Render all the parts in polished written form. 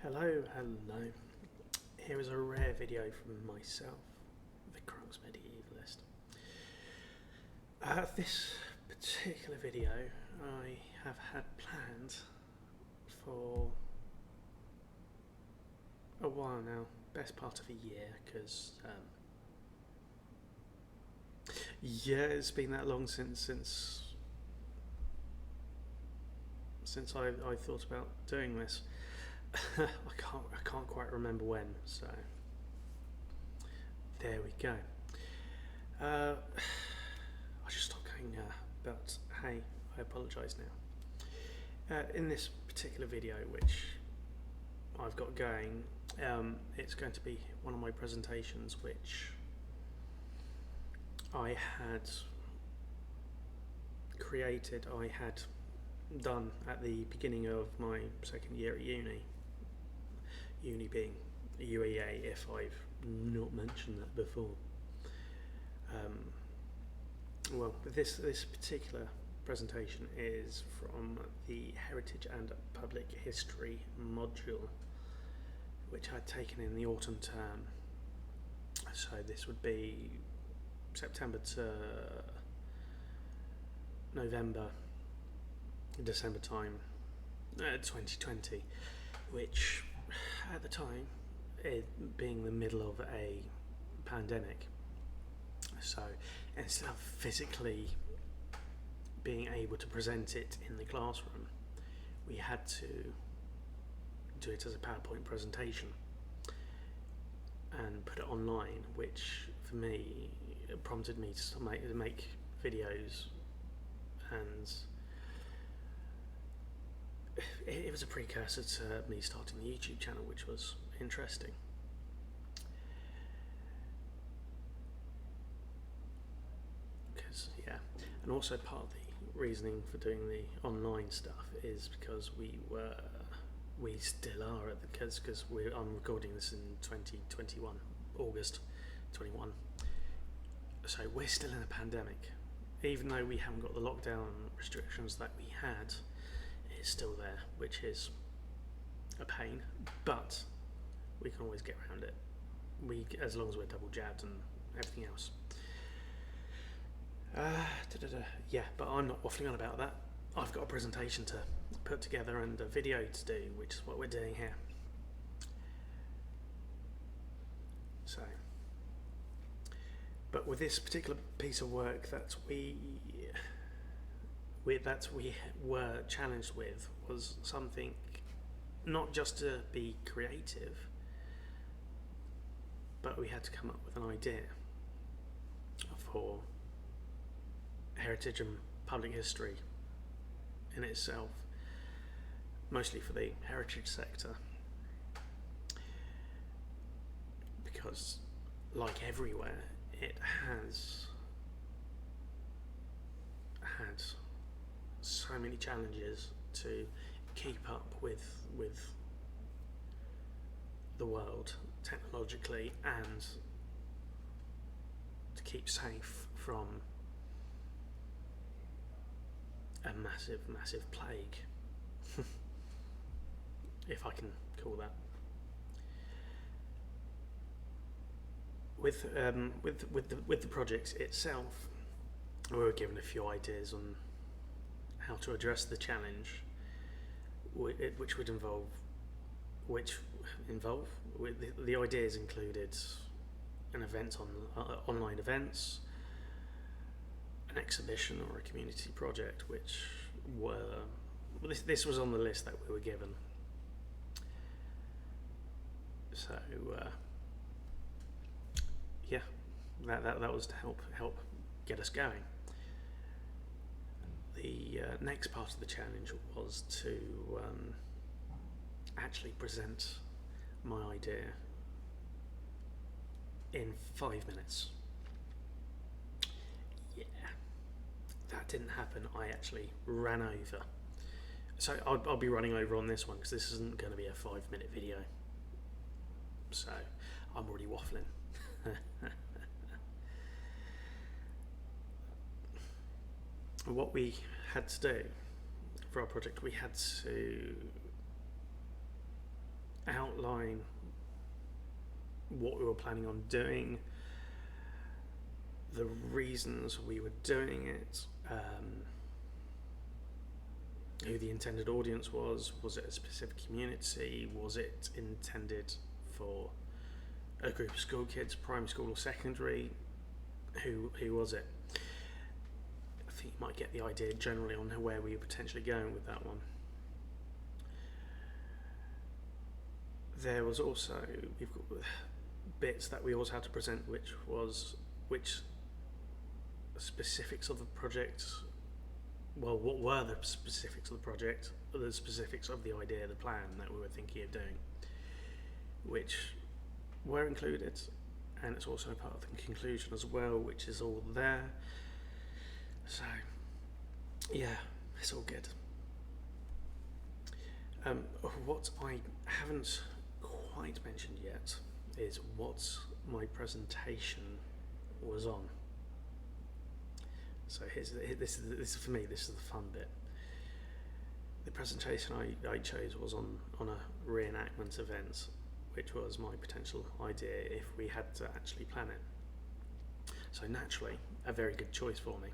Hello. Here is a rare video from myself, the Cronx Medievalist. This particular video I have had planned for a while now, best part of a year, because it's been that long since I thought about doing this. I can't quite remember when, so there we go. I should stop going, but hey, I apologise now. In this particular video, which I've got going, it's going to be one of my presentations which I had created, I had done at the beginning of my second year at uni being UEA, if I've not mentioned that before. Well, this particular presentation is from the Heritage and Public History module, which I'd taken in the autumn term. So this would be September to November, December time, 2020, which at the time, it being the middle of a pandemic, so instead of physically being able to present it in the classroom, we had to do it as a PowerPoint presentation and put it online, which for me prompted me to make videos, and it was a precursor to me starting the YouTube channel, which was interesting. And also part of the reasoning for doing the online stuff is because we still are because I'm recording this in 2021, August 21. So we're still in a pandemic, even though we haven't got the lockdown restrictions that we had. It's still there, which is a pain, but we can always get around it. As long as we're double jabbed and everything else. Yeah, but I'm not waffling on about that. I've got a presentation to put together and a video to do, which is what we're doing here. So, but with this particular piece of work that we were challenged with was something not just to be creative, but we had to come up with an idea for heritage and public history in itself, mostly for the heritage sector, because like everywhere, it has had so many challenges to keep up with the world technologically, and to keep safe from a massive plague, if I can call that. With the projects itself, we were given a few ideas on how to address the challenge, which would involve the ideas included an event on online events, an exhibition, or a community project, which this was on the list that we were given. So yeah, that was to help get us going. The next part of the challenge was to actually present my idea in 5 minutes. Yeah, that didn't happen. I actually ran over. So I'll be running over on this one because this isn't going to be a 5-minute video. So I'm already waffling. What we had to do for our project, we had to outline what we were planning on doing, the reasons we were doing it, who the intended audience was it a specific community, was it intended for a group of school kids, primary school or secondary, who was it? I think you might get the idea generally on where we were potentially going with that one. There was also, we've got bits that we also had to present, which specifics of the project, well, what were the specifics of the project, or the specifics of the idea, the plan that we were thinking of doing, which were included, and it's also part of the conclusion as well, which is all there. So yeah, it's all good. What I haven't quite mentioned yet is what my presentation was on. So this is for me, this is the fun bit. The presentation I chose was on a re-enactment event, which was my potential idea if we had to actually plan it. So naturally, a very good choice for me.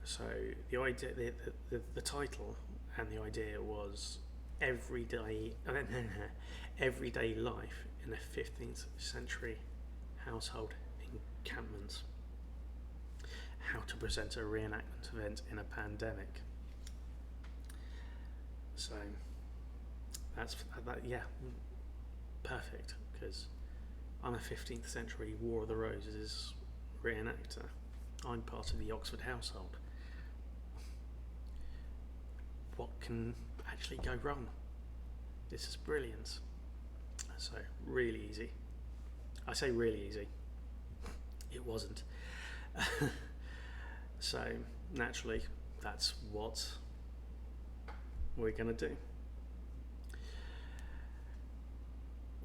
So the idea, the title and the idea was everyday life in a 15th century household encampment. How to present a reenactment event in a pandemic. So that's that. Yeah, perfect, because I'm a 15th century War of the Roses reenactor. I'm part of the Oxford household. What can actually go wrong? This is brilliant. So really easy. I say really easy. It wasn't. So naturally, that's what we're going to do.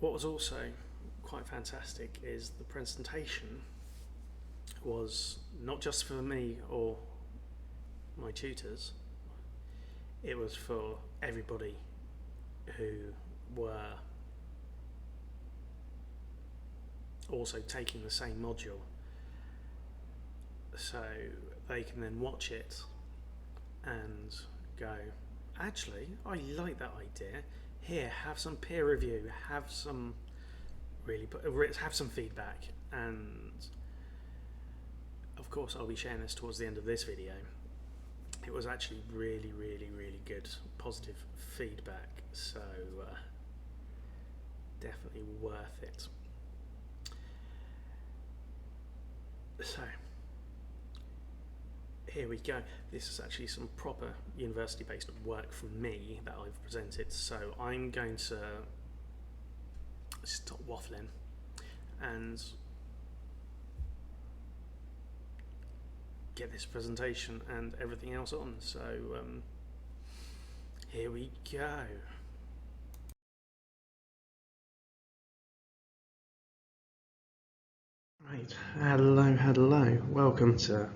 What was also quite fantastic is the presentation was not just for me or my tutors, it was for everybody who were also taking the same module. So they can then watch it and go, actually, I like that idea. Here, have some peer review, have some feedback, and of course I'll be sharing this towards the end of this video. It was actually really, really, really good, positive feedback, so definitely worth it. So here we go. This is actually some proper university-based work from me that I've presented. So I'm going to stop waffling and get this presentation and everything else on. So here we go. Right, hello. Welcome to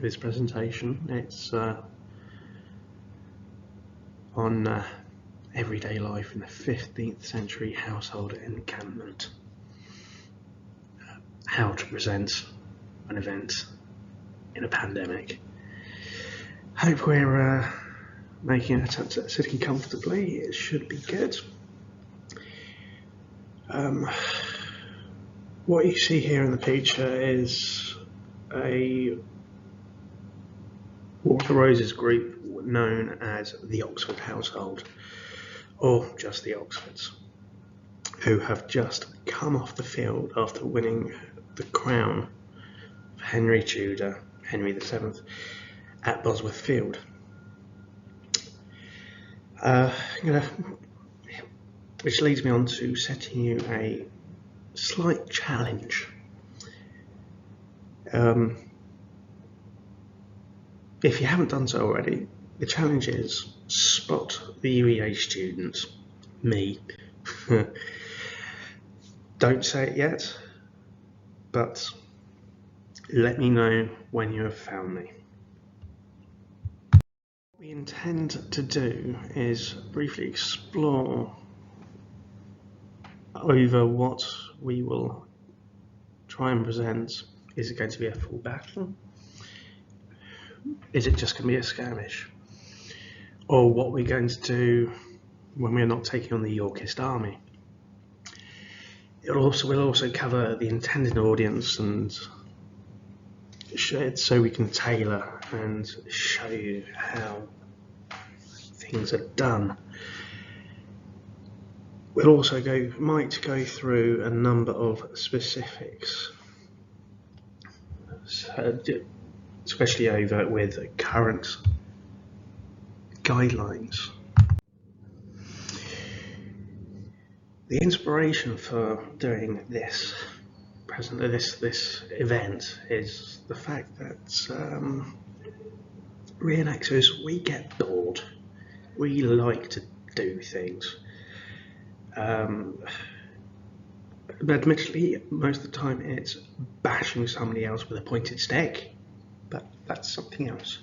this presentation. It's on everyday life in the 15th century household encampment. How to present an event in a pandemic. Hope we're making an attempt at sitting comfortably. It should be good. What you see here in the picture is a War of the Roses group known as the Oxford household, or just the Oxfords, who have just come off the field after winning the crown of Henry Tudor, Henry VII, at Bosworth Field. Which leads me on to setting you a slight challenge. If you haven't done so already, the challenge is spot the UEA student, me. Don't say it yet, but let me know when you have found me. What we intend to do is briefly explore over what we will try and present. Is it going to be a full battle? Is it just going to be a skirmish? Or what we're going to do when we're not taking on the Yorkist army? We'll also cover the intended audience and so we can tailor and show you how things are done. We'll also might go through a number of specifics, so, especially over with current guidelines. The inspiration for doing this event is the fact that reenactors, we get bored. We like to do things. Admittedly, most of the time it's bashing somebody else with a pointed stick, but that's something else.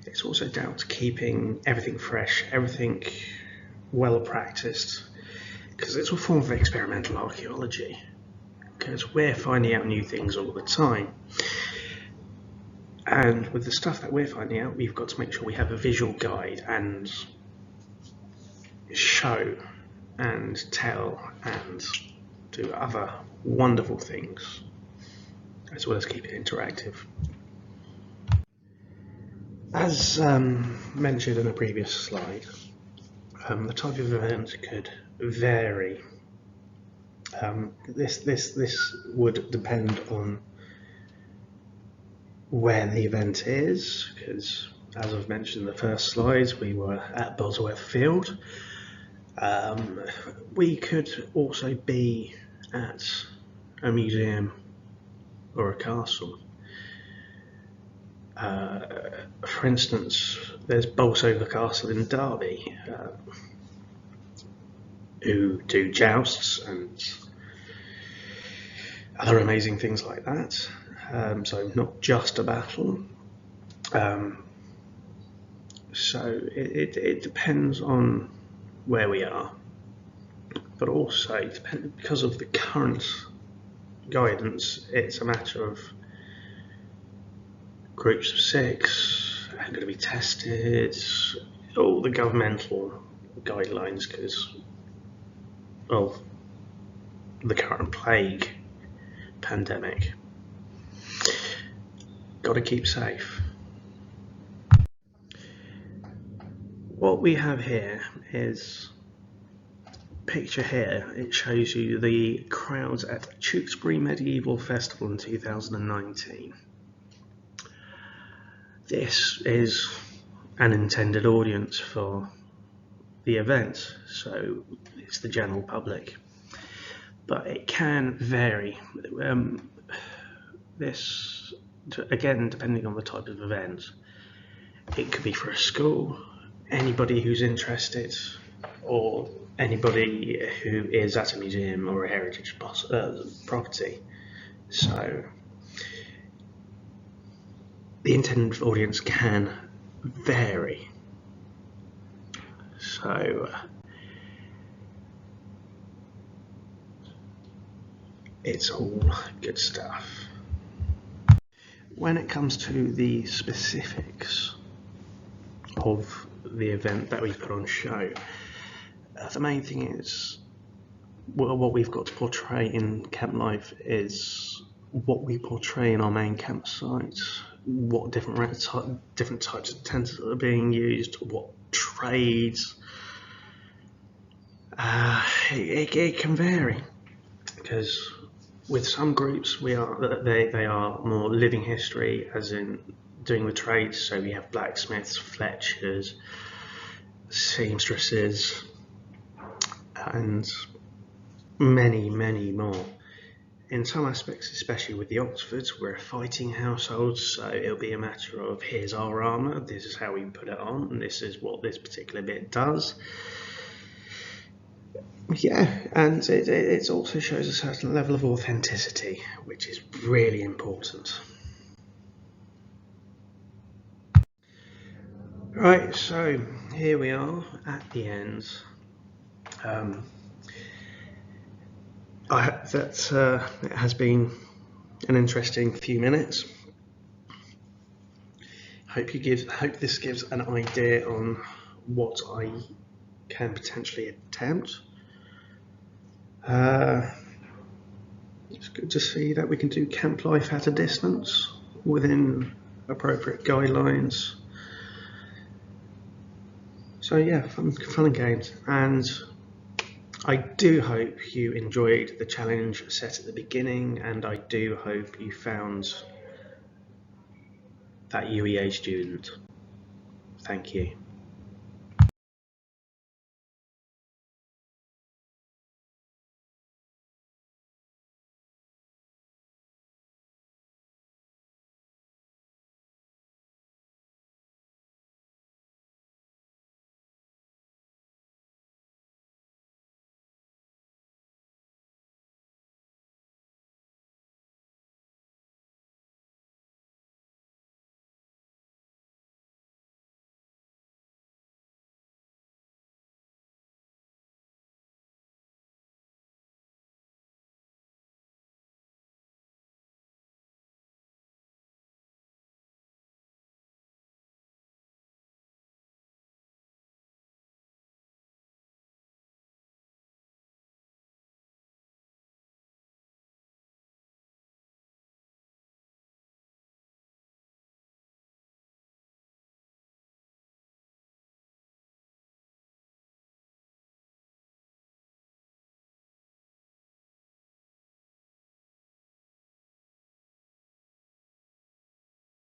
It's also down to keeping everything fresh, everything well practiced, because it's a form of experimental archaeology, because we're finding out new things all the time. And with the stuff that we're finding out, we've got to make sure we have a visual guide and show and tell and do other wonderful things, as well as keep it interactive. As mentioned in a previous slide, the type of event could vary. This would depend on where the event is, because as I've mentioned in the first slides, we were at Bosworth Field. We could also be at a museum or a castle. For instance, there's Bolsover Castle in Derby, who do jousts and other amazing things like that. So not just a battle. So it depends on where we are, but also because of the current guidance, it's a matter of groups of 6 are going to be tested, all the governmental guidelines because of the current plague pandemic. Got to keep safe. What we have here is picture here. It shows you the crowds at Tewkesbury Medieval Festival in 2019. This is an intended audience for the event, so it's the general public, but it can vary. This, again, depending on the type of event, it could be for a school, anybody who's interested, or anybody who is at a museum or a heritage property. So the intended audience can vary. So it's all good stuff. When it comes to the specifics of the event that we put on show, the main thing is, well, what we've got to portray in camp life is what we portray in our main campsites, what different types of tents are being used, what trades. It can vary, because with some groups they are more living history, as in doing the trades. So we have blacksmiths, fletchers, seamstresses, and many more. In some aspects, especially with the Oxfords, we're a fighting household, so it'll be a matter of, here's our armour, this is how we put it on, and this is what this particular bit does. Yeah, and it also shows a certain level of authenticity, which is really important. Right, so here we are at the end. I hope that it has been an interesting few minutes. Hope this gives an idea on what I can potentially attempt. It's good to see that we can do camp life at a distance within appropriate guidelines. So yeah, fun and games, and I do hope you enjoyed the challenge set at the beginning, and I do hope you found that UEA student. Thank you.